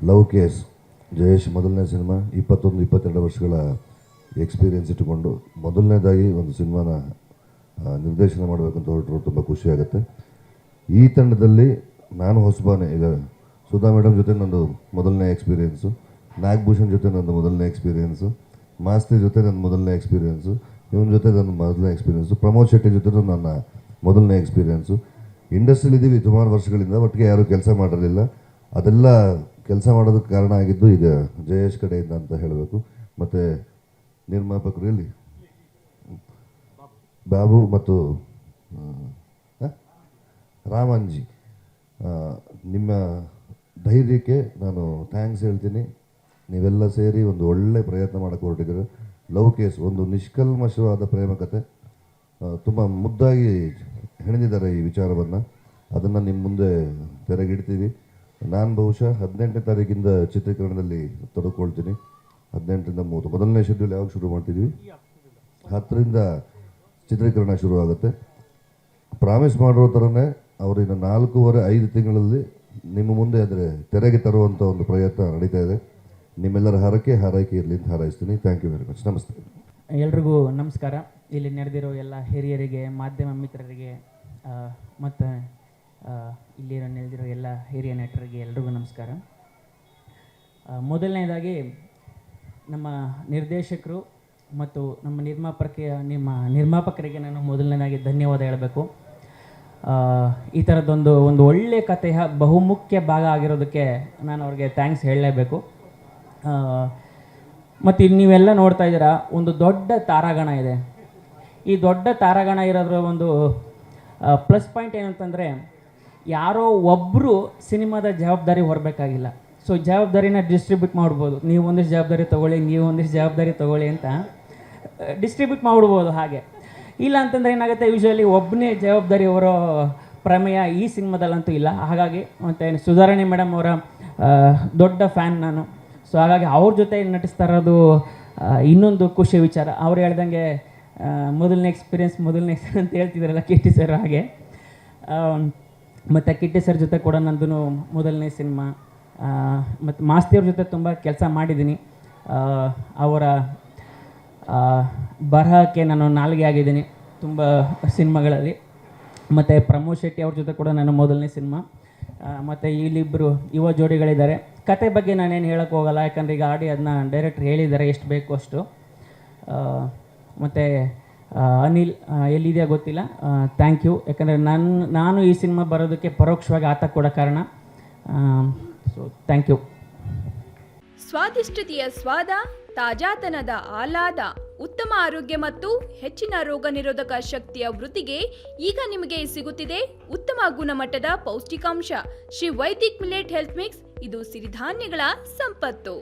Love case Jayesh ಮೊದಲನೇ cinema, 21-22 ವರ್ಷಗಳ experience ಇಟ್ಟುಕೊಂಡು ಮೊದಲನೇದಾಗಿ ಒಂದು ಸಿನಿಮಾನ ನಿರ್ದೇಶನ ಮಾಡಬೇಕಂತ ಹೊರಟರು. ತುಂಬ ಖುಷಿಯಾಗುತ್ತೆ. ಈ ತಂಡದಲ್ಲಿ ನಾನು ಹೊಸಬಾನೆ. ಈಗ ಸುಧಾ ಮೇಡಮ್ ಜೊತೆ ನಂದು ಮೊದಲನೇ ಎಕ್ಸ್ಪೀರಿಯೆನ್ಸು, ನಾಗಭೂಷಣ್ ಜೊತೆ ನಂದು ಮೊದಲನೇ ಎಕ್ಸ್ಪೀರಿಯೆನ್ಸು, ಮಾಸ್ತಿ ಜೊತೆ ನನ್ನ ಮೊದಲನೇ ಎಕ್ಸ್ಪೀರಿಯೆನ್ಸು, ಇವನ ಜೊತೆ ನನ್ನ ಮೊದಲನೇ ಎಕ್ಸ್ಪೀರಿಯೆನ್ಸು, ಪ್ರಮೋದ್ ಶೆಟ್ಟಿ ಜೊತೆ ನನ್ನ ಮೊದಲನೇ ಎಕ್ಸ್ಪೀರಿಯೆನ್ಸು. ಇಂಡಸ್ಟ್ರಿಲಿದ್ದೀವಿ ಸುಮಾರು ವರ್ಷಗಳಿಂದ, ಒಟ್ಟಿಗೆ ಯಾರೂ ಕೆಲಸ ಮಾಡಿರಲಿಲ್ಲ. ಅದೆಲ್ಲ ಕೆಲಸ ಮಾಡೋದಕ್ಕೆ ಕಾರಣ ಆಗಿದ್ದು ಈಗ ಜಯೇಶ್ ಕಡೆಯಿಂದ ಅಂತ ಹೇಳಬೇಕು. ಮತ್ತು ನಿರ್ಮಾಪಕರು ಇಲ್ಲಿ ಬಾಬು ಮತ್ತು ರಾಮನ್ಜಿ, ನಿಮ್ಮ ಧೈರ್ಯಕ್ಕೆ ನಾನು ಥ್ಯಾಂಕ್ಸ್ ಹೇಳ್ತೀನಿ. ನೀವೆಲ್ಲ ಸೇರಿ ಒಂದು ಒಳ್ಳೆ ಪ್ರಯತ್ನ ಮಾಡೋಕ್ಕೆ ಹೊರಟಿದ್ದೀರ. ಲವ್ ಕೇಸ್ ಒಂದು ನಿಷ್ಕಲ್ಮಶವಾದ ಪ್ರೇಮ ಕಥೆ, ತುಂಬ ಮುದ್ದಾಗಿ ಹೆಣೆದಿದ್ದಾರೆ ಈ ವಿಚಾರವನ್ನು. ಅದನ್ನು ನಿಮ್ಮ ಮುಂದೆ ತೆರೆಗಿಡ್ತೀವಿ. ನಾನು ಬಹುಶಃ 18ನೇ ತಾರೀಕಿಂದ ಚಿತ್ರೀಕರಣದಲ್ಲಿ ತೊಡಕೊಳ್ತೀನಿ. 18ರಿಂದ 30 ಮೊದಲನೇ ಶೆಡ್ಯೂಲ್ ಯಾವಾಗ ಶುರು ಮಾಡ್ತಿದ್ವಿ? 10ರಿಂದ ಚಿತ್ರೀಕರಣ ಶುರುವಾಗುತ್ತೆ. ಪ್ರಾಮಿಸ್ ಮಾಡಿರೋ ಥರನೇ ಅವರಿನ್ನು 4.5 ತಿಂಗಳಲ್ಲಿ ನಿಮ್ಮ ಮುಂದೆ ಅಂದರೆ ತೆರೆಗೆ ತರುವಂಥ ಒಂದು ಪ್ರಯತ್ನ ನಡೀತಾ ಇದೆ. ನಿಮ್ಮೆಲ್ಲರ ಹಾರೈಕೆ ಇರಲಿ ಅಂತ ಹಾರೈಸ್ತೀನಿ. Thank you very much. ನಮಸ್ತೆ. ಎಲ್ರಿಗೂ ನಮಸ್ಕಾರ. ಇಲ್ಲಿ ನಡೆದಿರೋ ಎಲ್ಲ ಹಿರಿಯರಿಗೆ, ಮಾಧ್ಯಮ ಮಿತ್ರರಿಗೆ ಮತ್ತು ಇಲ್ಲಿರೋ ನೆಲೆದಿರೋ ಎಲ್ಲ ಹಿರಿಯ ನಟರಿಗೆ ಎಲ್ರಿಗೂ ನಮಸ್ಕಾರ. ಮೊದಲನೇದಾಗಿ ನಮ್ಮ ನಿರ್ದೇಶಕರು ಮತ್ತು ನಮ್ಮ ನಿರ್ಮಾಪಕರಿಗೆ ನಾನು ಮೊದಲನೇದಾಗಿ ಧನ್ಯವಾದ ಹೇಳಬೇಕು. ಈ ಥರದ್ದೊಂದು ಒಳ್ಳೆಯ ಕಥೆಯ ಬಹುಮುಖ್ಯ ಭಾಗ ಆಗಿರೋದಕ್ಕೆ ನಾನು ಅವ್ರಿಗೆ ಥ್ಯಾಂಕ್ಸ್ ಹೇಳಲೇಬೇಕು. ಮತ್ತು ನೀವೆಲ್ಲ ನೋಡ್ತಾ ಇದ್ದೀರಾ, ಒಂದು ದೊಡ್ಡ ತಾರಾಗಣ ಇದೆ. ಈ ದೊಡ್ಡ ತಾರಾಗಣ ಇರೋದ್ರ ಒಂದು ಪ್ಲಸ್ ಪಾಯಿಂಟ್ ಏನಂತಂದರೆ, ಯಾರೋ ಒಬ್ಬರು ಸಿನಿಮಾದ ಜವಾಬ್ದಾರಿ ಹೊರಬೇಕಾಗಿಲ್ಲ. ಸೊ ಜವಾಬ್ದಾರಿನ ಡಿಸ್ಟ್ರಿಬ್ಯೂಟ್ ಮಾಡ್ಬೋದು. ನೀವು ಒಂದಿಷ್ಟು ಜವಾಬ್ದಾರಿ ತೊಗೊಳ್ಳಿ, ನೀವು ಒಂದಿಷ್ಟು ಜವಾಬ್ದಾರಿ ತೊಗೊಳ್ಳಿ ಅಂತ ಡಿಸ್ಟ್ರಿಬ್ಯೂಟ್ ಮಾಡ್ಬೋದು. ಹಾಗೆ ಇಲ್ಲ ಅಂತಂದರೆ ಏನಾಗುತ್ತೆ, ಯೂಶ್ವಲಿ ಒಬ್ಬನೇ ಜವಾಬ್ದಾರಿ ಹೊರೋ ಪ್ರಮೇಯ ಈ ಸಿನಿಮಾದಲ್ಲಂತೂ ಇಲ್ಲ. ಹಾಗಾಗಿ ಮತ್ತು ಸುಧಾರಾಣಿ ಮೇಡಮ್ ಅವರ ದೊಡ್ಡ ಫ್ಯಾನ್ ನಾನು. ಸೊ ಹಾಗಾಗಿ ಅವ್ರ ಜೊತೆ ನಟಿಸ್ತಾ ಇರೋದು ಇನ್ನೊಂದು ಖುಷಿ ವಿಚಾರ. ಅವ್ರು ಹೇಳ್ದಂಗೆ ಮೊದಲನೇ ಎಕ್ಸ್ಪೀರಿಯೆನ್ಸ್ ಅಂತ ಹೇಳ್ತಿದ್ದಾರಲ್ಲ ಕಿಟ್ಟಿ ಸರ್, ಹಾಗೆ. ಮತ್ತು ಕಿಟ್ಟಿ ಸರ್ ಜೊತೆ ಕೂಡ ನಂದು ಮೊದಲನೇ ಸಿನಿಮಾ. ಮತ್ತು ಮಾಸ್ತಿಯವ್ರ ಜೊತೆ ತುಂಬ ಕೆಲಸ ಮಾಡಿದ್ದೀನಿ. ಅವರ ಬರಹಕ್ಕೆ ನಾನು ನಾಲ್ಗೆ ಆಗಿದ್ದೀನಿ ತುಂಬ ಸಿನಿಮಾಗಳಲ್ಲಿ. ಮತ್ತು ಪ್ರಮೋದ್ ಶೆಟ್ಟಿ ಅವ್ರ ಜೊತೆ ಕೂಡ ನಾನು ಮೊದಲನೇ ಸಿನಿಮಾ. ಮತ್ತು ಇಲ್ಲಿಬ್ಬರು ಯುವ ಜೋಡಿಗಳಿದ್ದಾರೆ. ಕತೆ ಬಗ್ಗೆ ನಾನೇನು ಹೇಳೋಕ್ಕೆ ಹೋಗಲ್ಲ, ಯಾಕಂದರೆ ಈಗ ಆಡಿ ಅದನ್ನ ಡೈರೆಕ್ಟ್ರ್ ಹೇಳಿದ್ದಾರೆ ಎಷ್ಟು ಬೇಕು ಅಷ್ಟು. ಮತ್ತು ಅನಿಲ್ ಎಲ್ಲಿದೆಯಾ ಗೊತ್ತಿಲ್ಲ, ಥ್ಯಾಂಕ್ ಯು. ಯಾಕಂದರೆ ನಾನು ಈ ಸಿನಿಮಾ ಬರೋದಕ್ಕೆ ಪರೋಕ್ಷವಾಗಿ ಆತ ಕೂಡ ಕಾರಣ. So thank you. ಸ್ವಾದಿಷ್ಟತೆಯ ಸ್ವಾದ, ತಾಜಾತನದ ಆಹ್ಲಾದ, ಉತ್ತಮ ಆರೋಗ್ಯ ಮತ್ತು ಹೆಚ್ಚಿನ ರೋಗ ನಿರೋಧಕ ಶಕ್ತಿಯ ವೃದ್ಧಿಗೆ ಈಗ ನಿಮಗೆ ಸಿಗುತ್ತಿದೆ ಉತ್ತಮ ಗುಣಮಟ್ಟದ ಪೌಷ್ಟಿಕಾಂಶ Shri Vaidik millet health mix. ಇದು ಸಿರಿಧಾನ್ಯಗಳ ಸಂಪತ್ತು.